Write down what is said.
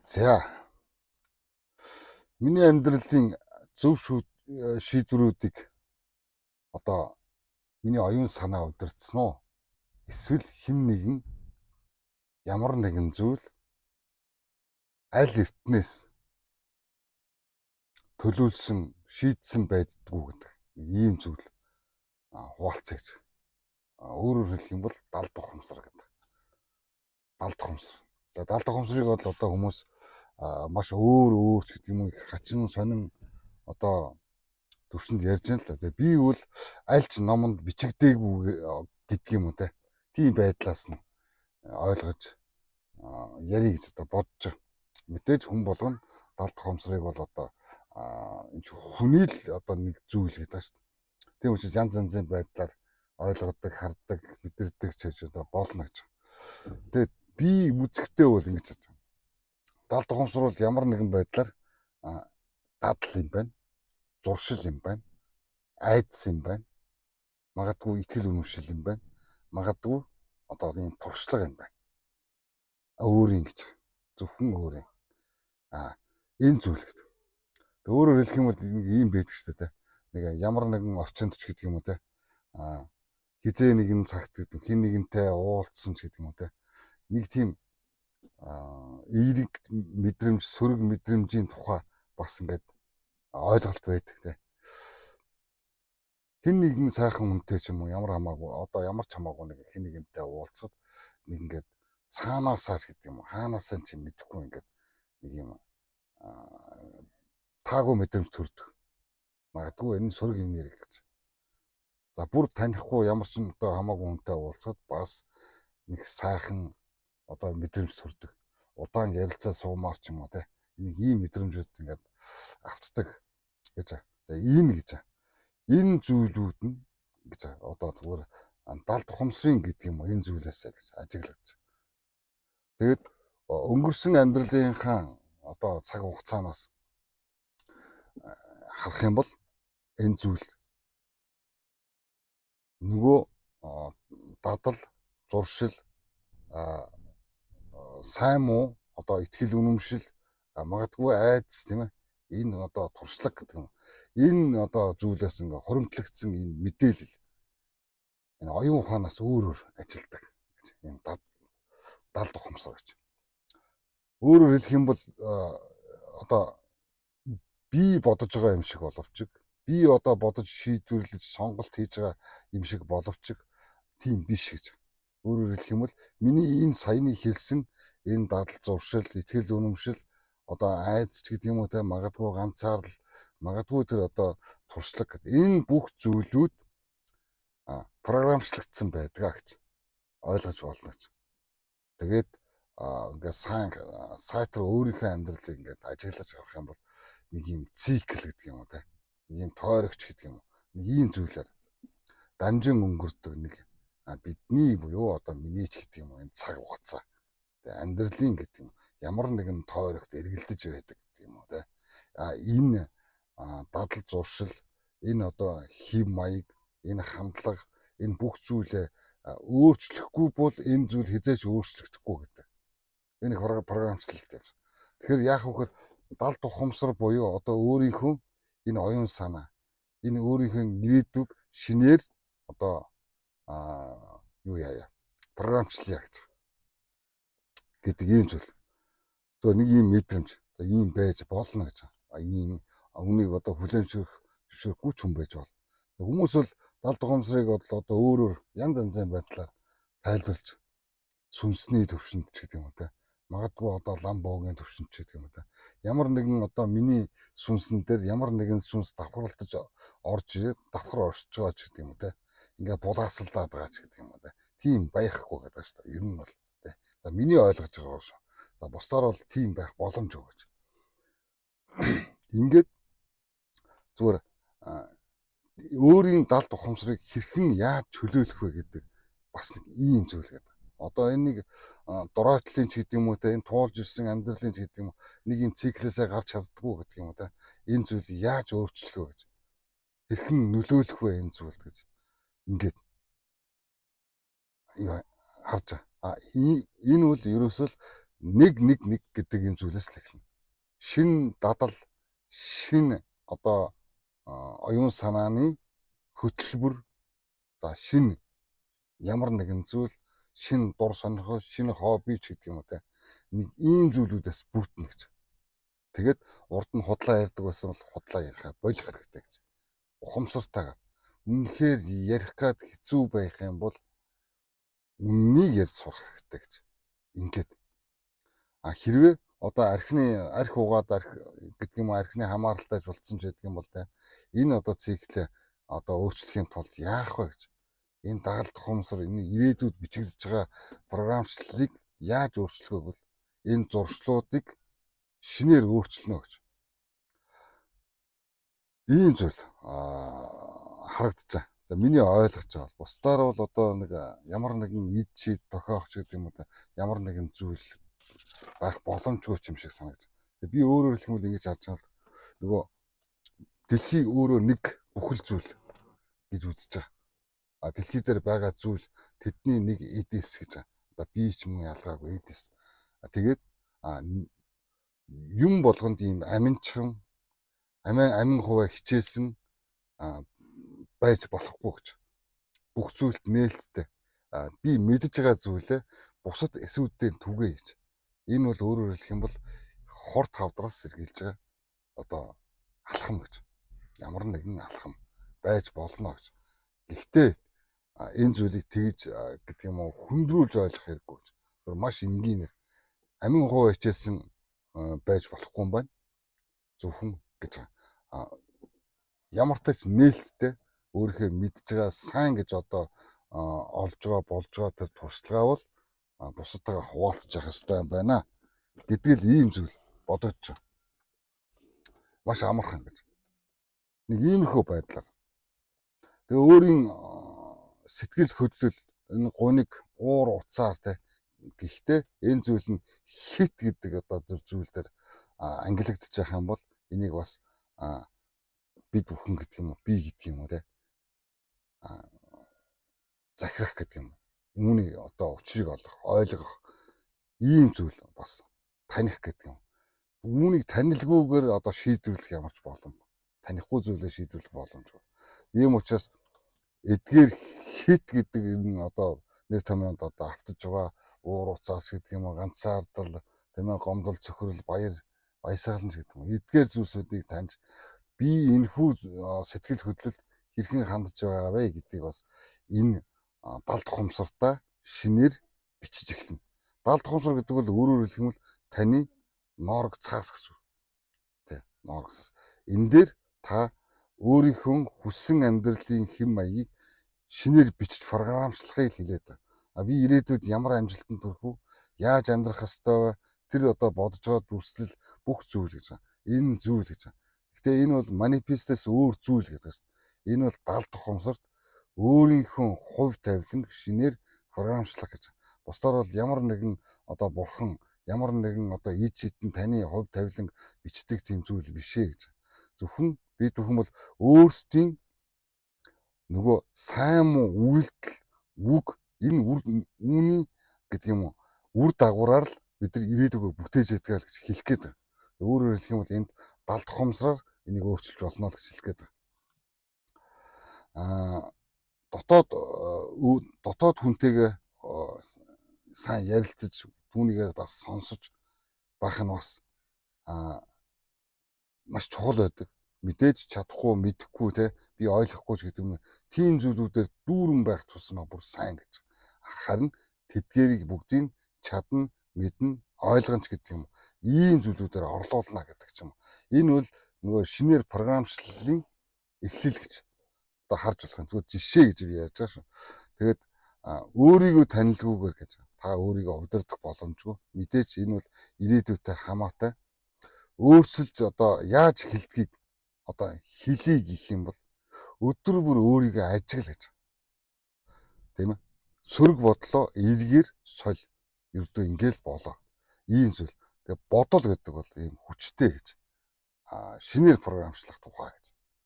За миний амьдралын зөв шийдвэрүүдийг одоо миний оюун санаа удирдсан уу? Эсвэл хэн нэгэн ямар нэгэн зүйл аль эртнээс төлөвлөсөн, шийдсэн байддгүү гэдэг ийм зүйл хуваалцъя гэж. Өөрөөр хэлэх юм бол далд ухамсар гэдэг. Далд ухамсар. Далд ухамсарыг бол одоо хүмүүс маш өөр ч гэдэг юм уу хачин сонин одоо төвшөнд ярьж байна л да. Тэгээ би бол аль ч номонд бичигдээгүй гэдэг юм уу те. Тийм байдлаас нь ойлгож ярих гэж одоо бодож байгаа. Мэдээж хүн болгоно далд ухамсарыг бол одоо энэ хүний л одоо нэг зүйл гэдэг шүү дээ. Тийм учраас янз янзын байдлаар ойлгодог, хардаг, мэдэрдэг ч гэж одоо болно гэж. Тэгээд би үзэхдээ бол ингэж байна. Далд ухамсар бол ямар нэгэн байдлаар дадал юм байна. Зуршил юм байна. Айдас юм байна. Магадгүй итгэл үнэмшил юм байна. Магадгүй одоо ийм туршлага юм байна. Өөрийн гэж. Зөвхөн өөрийн. Энэ зүйл гэдэг. Өөрөөр хэлэх юм бол нэг ийм байдаг шүү дээ. Нэг ямар нэгэн орчинд ч гэдэг юм уу те. Хизээ нэгэн цагт гэдэг хин нэгэнтэй уулзсан ч гэдэг юм уу те. Нэг тийм эерэг мэдрэмж, сөрөг мэдрэмжийн тухай бас ингээд ойлголт байдаг те. Хин нэгэн сайхан хүнтэй ч юм уу ямар хамаагүй одоо ямар ч хамаагүй нэг хин нэгэнтэй уулзахад нэг ингээд цаанаасаа гэдэг юм уу хаанаасаа ч мэдэхгүй ингээд нэг юм таагүй мэдрэмж төрдөг. Магадгүй энэ сөрөг юм яриг гэж. За бүр танихгүй ямар ч одоо хамаагүй хүнтэй уулзахад бас нэг сайхан одоо мэдрэмж төрдөг. Удаан ярилцаа суумаар ч юм уу те. Нэг ийм мэдрэмжүүд ингээд автдаг гэж. За энэ гэж. Энэ зүйлүүд нь гэж одоо зүгээр далд ухамсарын гэдэг юм уу энэ зүйлээсээ гэж ажиглагдаж. Тэгээд өнгөрсөн амьдралынхаа одоо цаг хугацаанаас харах юм бол энэ зүйл нөгөө дадал, зуршил, сайн муу одоо итгэл үнэмшил, магадгүй айдас тийм ээ. Энэ одоо туршлага гэдэг юм. Энэ одоо зүйлээс ингээ хоримтлагдсан энэ мэдээлэл энэ оюун ухаанаас өөрөөр ажилдаг гэж энэ далд ухамсар гэж. Өөрөөр хэлэх юм бол одоо би бодож байгаа юм шиг боловч би одоо бодож шийдвэрлэж сонголт хийж байгаа юм шиг боловч тийм биш гэж. Өөрөөр хэлэх юм бол миний энэ саяны хэлсэн энэ дадал зуршил, итгэл үнэмшил одоо айдас ч гэдэг юм уу те магадгүй ганцаарл магадгүй тэр одоо туршлага гэдэг энэ бүх зүйлүүд програмчлагдсан байдгаа гэж ойлгож болно гэж. Тэгээд ингээд сайтар өөрийнхөө амьдралыг ингээд ажиглаж авах юм бол нэг юм цикл гэдэг юм уу те нэг юм тойрогч гэдэг юм уу нэг ийм зүйлээр дамжин өнгөрдөг нэг бидний буюу одоо миний ч гэдэг юм уу энэ цаг хугацаа амьдралын гэдэг юм ямар нэгэн тойрогт эргэлдэж байдаг гэдэг юм уу те энэ дадал зуршил энэ одоо хэв маяг энэ хандлага энэ бүх зүйлээ өөрчлөхгүй бол энэ зүйл хязгаарч өөрчлөгдөхгүй гэдэг энэ програмчлалт юм. Тэгэхээр яах вэ? Далд ухамсар буюу одоо өөрийнхөө энэ оюун санаа энэ өөрийнхөө ирээдүг шинээр одоо юу яая програмчлалаа гэж гэдэг ийм зүйл. Тэгээ нэг ийм мэдрэмж ийм байж болно гэж. Ийм өмнөийг одоо хүлэмжшүүлэхгүй ч хүн байж болно. Хүмүүс бол далд ухамсарыг одоо өөрөөр янз янзын байдлаар тайлбарлаж сүнсний төвшөнд ч гэдэг юм уу те. Магадгүй одоо ламбогийн төвшөнд ч гэдэг юм уу те. Ямар нэгэн одоо миний сүнсэн дээр ямар нэгэн сүнс давхарлаж орж ирээд давхар оршиж байгаа ч гэдэг юм уу те. Ингээ булаацалдаад байгаа ч гэдэг юм уу те. Тийм байхгүй гэдэг шүү дээ. Ер нь бол те. За миний ойлгож байгаагаар шүү. За бусдаар бол тийм байх боломжгүй гэж. Ингээд зүгээр өөрийн далд ухамсарыг хэрхэн яаж чөлөөлөх вэ гэдэг бас нэг ийм зүйл гэдэг. Одоо энэ нэг доройтлын ч гэдэг юм уу те энэ туулж ирсэн амьдралын ч гэдэг юм уу нэг юм циклээсээ гарч чаддгүй гэдэг юм уу те энэ зүйлийг яаж өөрчлөх вэ гэж хэрхэн нөлөөлөх вэ энэ зүйл гэж ингээд харж байгаа. Энэ бол ерөөсөө нэг гэдэг юм зүйлээс л эхэлнэ. Шин дадал, шин одоо оюун санааны хөтөлбөр, за шин ямар нэгэн зүйл, шин дур сонирхол, шин хобби ч гэдэг юм уу те. Нэг ийм зүйлүүдээс бүрднэ гэж. Тэгээд урд нь худлаа ярьдаг байсан бол худлаа ярихаа болох хэрэгтэй гэж. Ухамсартайгаар. Үнэхээр ярих гад хэцүү байх юм бол үннийг ярьж сурах хэрэгтэй гэж. Ингээд. Хэрвээ одоо арх угаад гэдэг юм архины хамааралтай болцсон ч гэдэг юм бол те. Энэ одоо циклээ одоо өөрчлөхийн тулд яах вэ гэж. Энэ дагалт ухамсар, энэ ирээдүйд бичигдэж байгаа програмчлалыг яаж өөрчлөх вэ гэвэл энэ зуршлуудыг шинээр өөрчлөнө гэж. Ийм зүйл харагдаж байгаа. За миний ойлгож байгаа бол бусдаар бол одоо нэг ямар нэгэн ид шид тохиох ч гэдэг юм уу да ямар нэгэн зүйл байх боломжгүй юм шиг санагдаж. Тэгээ би өөрөөр хэлбэл ингэж харж байгаа. Нөгөө дэлхий өөрөө нэг бүхэл зүйл гэж үзэж байгаа. Дэлхий дээр байгаа зүйл тэдний нэг эдис гэж байгаа. Одоо би ч мөн ялгаагүй эдис. Тэгээд юм болгонд ийм аминчхан амин хуваа хичээсэн байж болохгүй гэж. Бүх зүйлд нээлттэй. Би мэдж байгаа зүйлээ бусад эсүүддээ түгээе гэж. Энэ бол өөрөөр хэлэх юм бол хорт хавдраас сэргийлж байгаа одоо алхам гэж. Ямар нэгэн алхам байж болно гэж. Гэхдээ энэ зүйлийг тэгж гэдэг юм уу хүндрүүлж ойлгох хэрэггүй гэж. Маш энгийнээр амин хуваа хичээсэн байж болохгүй юм байна. Зөвхөн гэж ямар ч нээлттэй өөрийнхөө мэдж байгаа сайн гэж одоо олж байгаа болж байгаа тэр туршлагаа бол бусадтайгаа хуваалцаж явах хэрэгтэй юм байна гэдэг л ийм зүйл бодож байна. Маш амархан гэж. Нэг иймэрхүү байдлаар. Тэгээ өөрийн сэтгэл хөдлөл энэ гуниг уур уцаар те. Гэхдээ энэ зүйл нь хит гэдэг одоо зүйл дээр ангилагдчих байх юм бол энийг бас бид бүхэн гэдэг юм уу би гэдэг юм уу те захирах гэдэг юм. Үүний одоо учрыг олох, ойлгох ийм зүйл бас таних гэдэг юм. Үүнийг танилгүйгээр одоо шийдвэрлэх ямарч боломж. Танихгүй зүйлээ шийдвэрлэх боломжгүй. Ийм учраас эдгээр хит гэдэг энэ одоо нэр томьёонд одоо автаж байгаа уур уцаарч гэдэг юм ганцаардал тэмээ гомдол цөхрөл баясгалан гэдэг юм. Эдгээр зүйлсүүдийг таньж би энэхүү сэтгэл хөдлөлд хэрхэн хандж байгаа вэ гэдгийг бас энэ далд ухамсартаа шинээр бичиж эхэлнэ. Далд ухамсар гэдэг бол өөрөөр хэлэх юм бол таны ноорог цаас гэсэн. Тэ, ноорог цаас. Энэ дээр та өөрийнхөө хүссэн амьдралын хэм маягийг шинээр бичиж програмчлахыг хэлээд байна. Би ирээдүйд ямар амжилтанд хүрэх вэ? Яаж амьдрах ёстой вэ? Тэр одоо бодож байгаа дүрслэл бүх зүйл гэж байна. Энэ зүйл гэж байна. Гэхдээ энэ бол манифестээс өөр зүйл гэдэг байна. Энэ бол далд ухамсарт өөрийнхөө хувь тавилан шинээр програмчлах гэж. Бусдаар бол ямар нэгэн одоо бурхан, ямар нэгэн одоо ид шидэн таны хувь тавилан бичдэг тийм зүйл биш ээ гэж. Зөвхөн бид бүхэн бол өөрсдийн нөгөө сайн муу үйлдэл үг энэ үүний гэдэг юм уу үр дагавраар л бид нар ирээдүгөө бүтээж ядгаа гэж хэлэх гээд байна. Өөрөөр хэлэх юм бол энд далд ухамсараар энийг өөрчилж болно л гэж хэлэх гээд байна. Дотоод хүнтэйгээ сайн ярилцаж түүнийгээ бас сонсож байх нь бас маш чухал байдаг. Мэдээж чадахгүй, мэдэхгүй те би ойлгохгүй ч гэдэг юм. Тийм зүйлүүдээр дүүрэн байх тусмаа бүр сайн гэж. Харин тэдгээрийг бүгдийг чадна, мэднэ, ойлгоно ч гэдэг юм. Ийм зүйлүүдээр орлуулна гэдэг ч юм. Энэ бол нөгөө шинээр програмчлалын эхлэл гэж одоо харж болох юм. Зүгээр жишээ гэж би ярьж байгаа шүү. Тэгээд өөрийгөө танилгүйгээр гэж та өөрийгөө удирдах боломжгүй. Мэдээж энэ бол ирээдүйтэй хамаатай. Өөрсөлж одоо яаж хэлдгийг одоо хэлий гэх юм бол өдөр бүр өөрийгөө ажигла гэж. Тийм ээ. Сөрөг бодлоо эргээр соль. Ердөө ингээл болоо. Ийм зүйл. Тэгээ бодол гэдэг бол ийм хүчтэй гэж. Шинээр програмчлах тухай гэж.